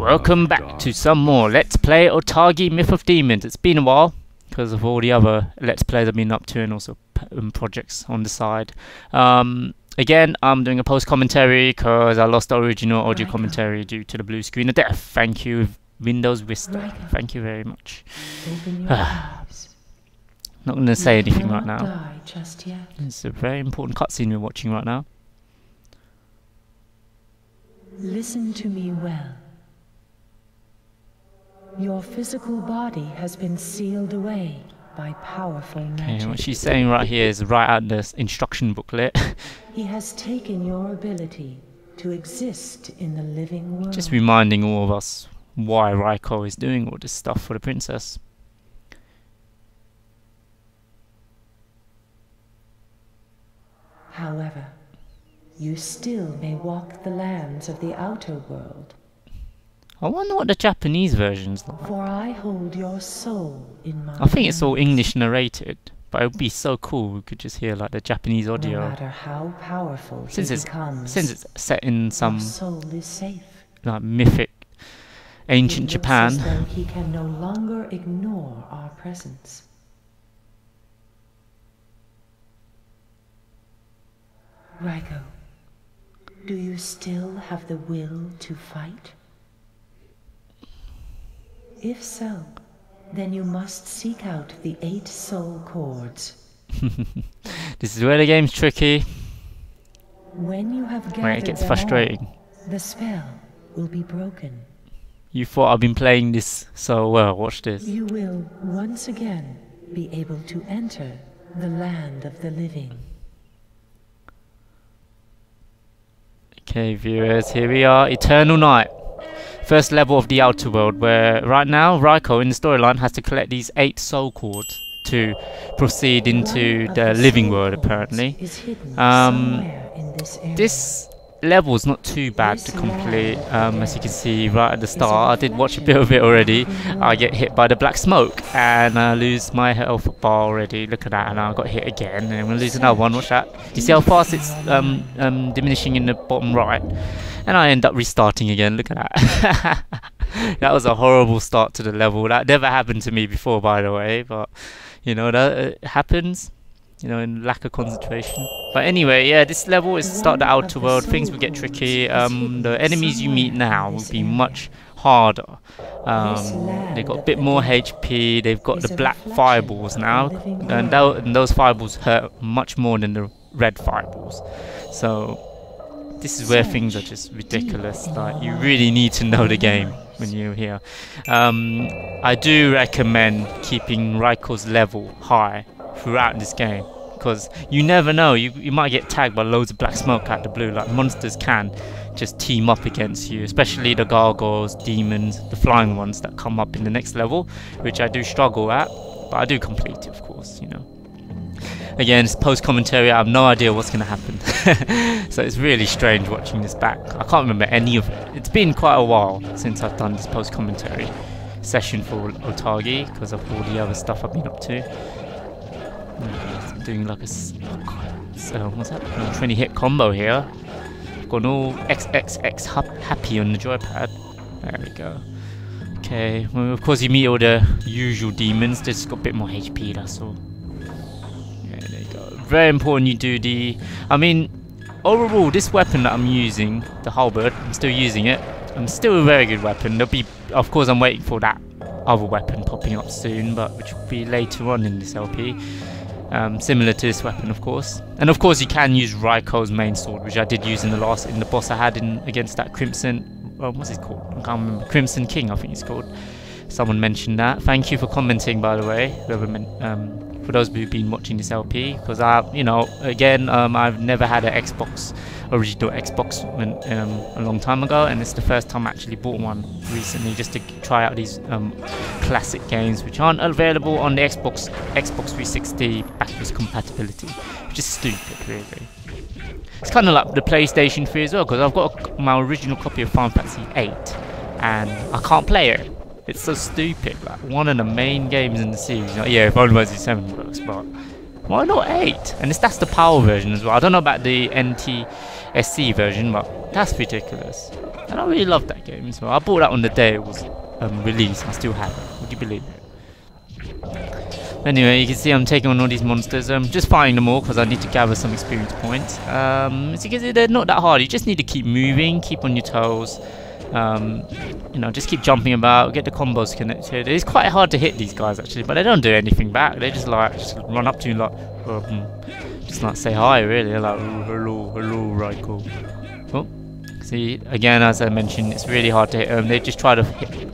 Welcome back to some more Let's Play Otogi Myth of Demons. It's been a while because of all the other Let's Plays I've been up to and also projects on the side. Again, I'm doing a post-commentary because I lost the original audio commentary due to the blue screen of death. Thank you, Windows Vista. Thank you very much. Not going to say anything right now. It's a very important cutscene we're watching right now. Listen to me well. Your physical body has been sealed away by powerful magic. Okay, what she's saying right here is right out the instruction booklet. He has taken your ability to exist in the living world. Just reminding all of us why Raikoh is doing all this stuff for the princess. However, you still may walk the lands of the outer world. I wonder what the Japanese version's like. For I hold your soul in my I think it's all hands. English narrated, but it would be so cool we could just hear like the Japanese audio. No matter how powerful Since he it's becomes, set in some your soul is safe. like mythic ancient It looks Japan. as though he can no longer ignore our presence. Raikoh, do you still have the will to fight? If so, then you must seek out the 8 soul cords. This is where the game's tricky, When you have gathered where it gets them frustrating. all, the spell will be broken. You thought I've been playing this so well, watch this. You will once again be able to enter the land of the living. Okay viewers, here we are, Eternal Night. First level of the outer world, where right now Raikoh in the storyline has to collect these 8 soul cords to proceed into the living world apparently. This level's not too bad to complete. As you can see right at the start, I did watch a bit of it already. I get hit by the black smoke and I lose my health bar already. Look at that, and I got hit again and I'm gonna lose another one. Watch that. You see how fast it's diminishing in the bottom right, and I end up restarting again. Look at that. That was a horrible start to the level. That never happened to me before, by the way, but you know that happens, you know, in lack of concentration. But anyway, yeah, this level is the start of the outer world. Things will get tricky. The enemies you meet now will be much harder. They've got a bit more HP. They've got the black fireballs now, and those fireballs hurt much more than the red fireballs. So this is where things are just ridiculous. Like, you really need to know the game when you're here. I do recommend keeping Raikoh's level high throughout this game, because you never know, you might get tagged by loads of black smoke out the blue. Like, monsters can just team up against you, especially the gargoyles, demons, the flying ones that come up in the next level, which I do struggle at, but I do complete it, of course, you know. Again, it's post-commentary, I have no idea what's going to happen. So it's really strange watching this back. I can't remember any of it. It's been quite a while since I've done this post-commentary session for Otogi, because of all the other stuff I've been up to. I'm doing like a what's that? 20 hit combo here. I've got an all XXX happy on the joypad. There we go. Okay, well, of course you meet all the usual demons. They just got a bit more HP, that's all. Yeah, there you go. Very important you do the... I mean, overall, this weapon that I'm using, the halberd, I'm still using it. It's still a very good weapon. There'll be, of course, I'm waiting for that other weapon popping up soon, but which will be later on in this LP. Similar to this weapon, of course. And of course you can use Raikoh's main sword, which I did use in the boss I had against that Crimson, what's it called? I can't remember. Crimson King, I think it's called. Someone mentioned that. Thank you for commenting, by the way, whoever for those who've been watching this LP, because you know, again, I've never had an original Xbox a long time ago, and it's the first time I actually bought one recently, just to try out these classic games which aren't available on the Xbox 360 backwards compatibility, which is stupid, really. It's kind of like the PlayStation 3 as well, because I've got my original copy of Final Fantasy 8 and I can't play it. It's so stupid. Like, one of the main games in the series. Like, yeah, if Final Fantasy 7 works, but why not 8? And that's the PAL version as well. I don't know about the NT SC version, but that's ridiculous. And I really love that game as well. I bought that on the day it was released. I still have it. Would you believe it? Anyway, you can see I'm taking on all these monsters. Just fighting them all because I need to gather some experience points. As you can see, they're not that hard. You just need to keep moving, keep on your toes. You know, just keep jumping about, get the combos connected. It's quite hard to hit these guys actually, but they don't do anything back. They just run up to you like, just like say hi really. They're like, hello, Raikoh. Oh, see, again, as I mentioned, it's really hard to hit them. They just try to hit,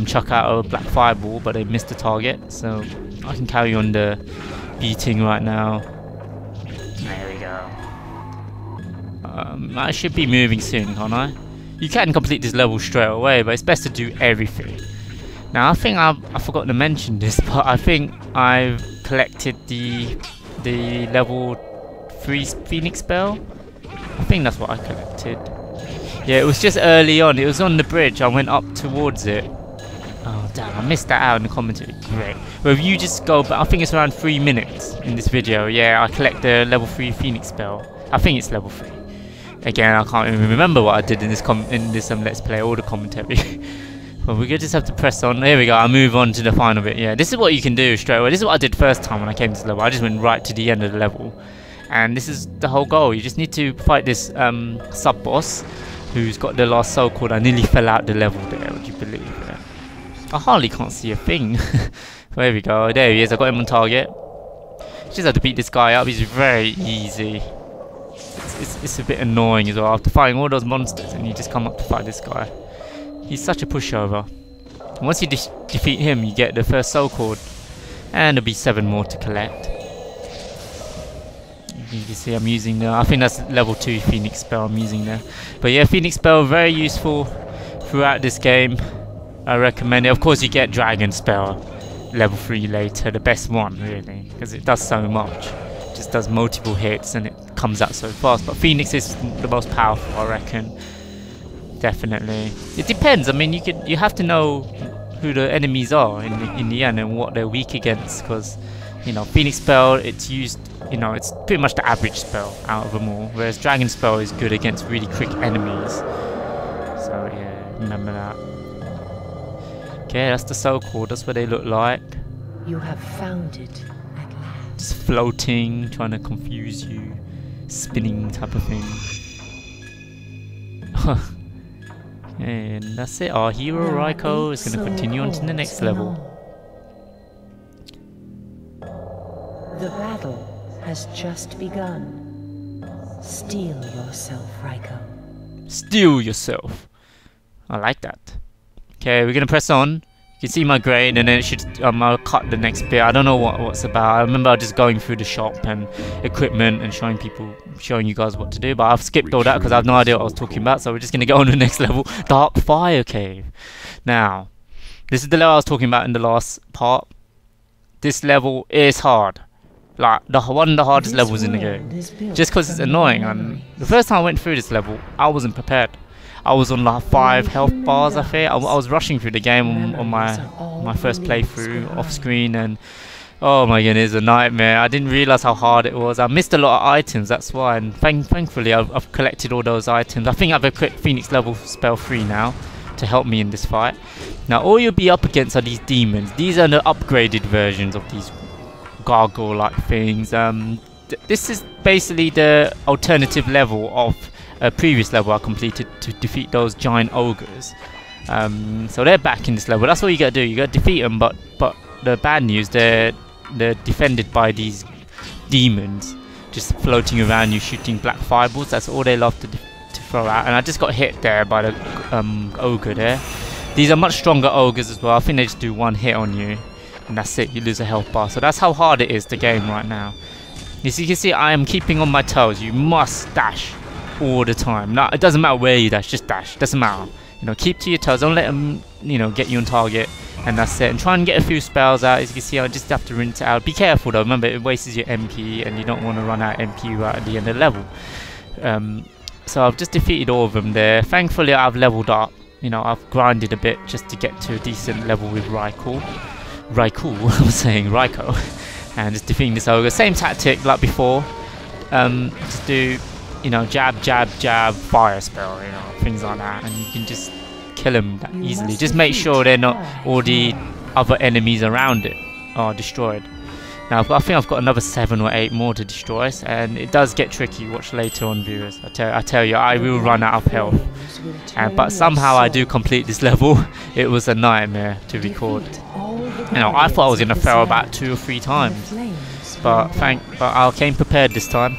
chuck out a black fireball, but they missed the target. So I can carry on the beating right now. There we go. I should be moving soon, can't I? You can complete this level straight away, but it's best to do everything. Now, I think I forgot to mention this, but I think I've collected the level 3 Phoenix spell. I think that's what I collected. Yeah, it was just early on. It was on the bridge. I went up towards it. Oh, damn, I missed that out in the commentary. Great. Well, if you just go back, I think it's around 3 minutes in this video. Yeah, I collect the level 3 Phoenix spell. I think it's level 3. Again, I can't even remember what I did in this Let's Play or the commentary. But we just have to press on. There we go. I'll move on to the final bit. Yeah, this is what you can do straight away. This is what I did first time when I came to this level. I just went right to the end of the level. And this is the whole goal. You just need to fight this sub-boss who's got the last soul called. I nearly fell out the level there. Would you believe it? I hardly can't see a thing. There we go. There he is. I got him on target. Just have to beat this guy up. He's very easy. It's a bit annoying as well after fighting all those monsters and you just come up to fight this guy. He's such a pushover. And once you defeat him, you get the first soul cord, and there'll be 7 more to collect. You can see I'm using the, I think that's level 2 Phoenix spell I'm using there. But yeah, Phoenix spell very useful throughout this game. I recommend it. Of course, you get Dragon spell level 3 later, the best one really, because it does so much. Just does multiple hits and it comes out so fast, but Phoenix is the most powerful, I reckon. Definitely. It depends. I mean, you have to know who the enemies are in the end and what they're weak against, because you know, Phoenix spell, it's used, you know, it's pretty much the average spell out of them all, whereas Dragon spell is good against really quick enemies. So yeah, remember that. Okay, that's the soul cord. That's what they look like. You have found it. Just floating, trying to confuse you, spinning type of thing. And that's it. Our hero Raikoh is going to continue on to the next level. The battle has just begun. Steel yourself, Raikoh. Steel yourself. I like that. Okay, we're going to press on. You can see my grade, and then it should I'll cut the next bit. I don't know what's about. I remember just going through the shop and equipment and showing you guys what to do, but I've skipped all that because I have no idea what I was talking about. So we're just gonna go on to the next level, Dark Fire Cave. Now, this is the level I was talking about in the last part. This level is hard, like one of the hardest levels in the game, just because it's annoying. And the first time I went through this level, I wasn't prepared. I was on like 5 health bars, I think. I was rushing through the game on my first playthrough off screen, and oh my goodness, it's a nightmare. I didn't realise how hard it was. I missed a lot of items, that's why, and thankfully I've collected all those items. I think I've equipped Phoenix level spell 3 now to help me in this fight. Now all you'll be up against are these demons. These are the upgraded versions of these gargoyle-like things. This is basically the alternative level of a previous level I completed to defeat those giant ogres. So they're back in this level. That's what you gotta do. You gotta defeat them, but the bad news, they're defended by these demons just floating around you, shooting black fireballs. That's all they love to throw out. And I just got hit there by the ogre there. These are much stronger ogres as well. I think they just do 1 hit on you, and that's it. You lose a health bar. So that's how hard it is to game right now. As you can see, I am keeping on my toes. You must dash all the time. Now, it doesn't matter where you dash, just dash. Doesn't matter. You know, keep to your toes. Don't let them, you know, get you on target. And that's it. And try and get a few spells out. As you can see, I just have to rinse it out. Be careful though. Remember, it wastes your MP, and you don't want to run out MP right at the end of the level. So I've just defeated all of them there. Thankfully, I've leveled up. You know, I've grinded a bit just to get to a decent level with Raikoh. I'm saying Raikoh. And just defeating this ogre. Same tactic like before. Just do you know, jab, jab, jab, fire spell, you know, things like that, and you can just kill them that easily. Just make sure they're not all the other enemies around it are destroyed. Now I think I've got another 7 or 8 more to destroy, and it does get tricky. Watch later on, viewers. I tell you, I will run out of health. But somehow I do complete this level. It was a nightmare to record. You know, I thought I was gonna fail about 2 or 3 times, but I came prepared this time.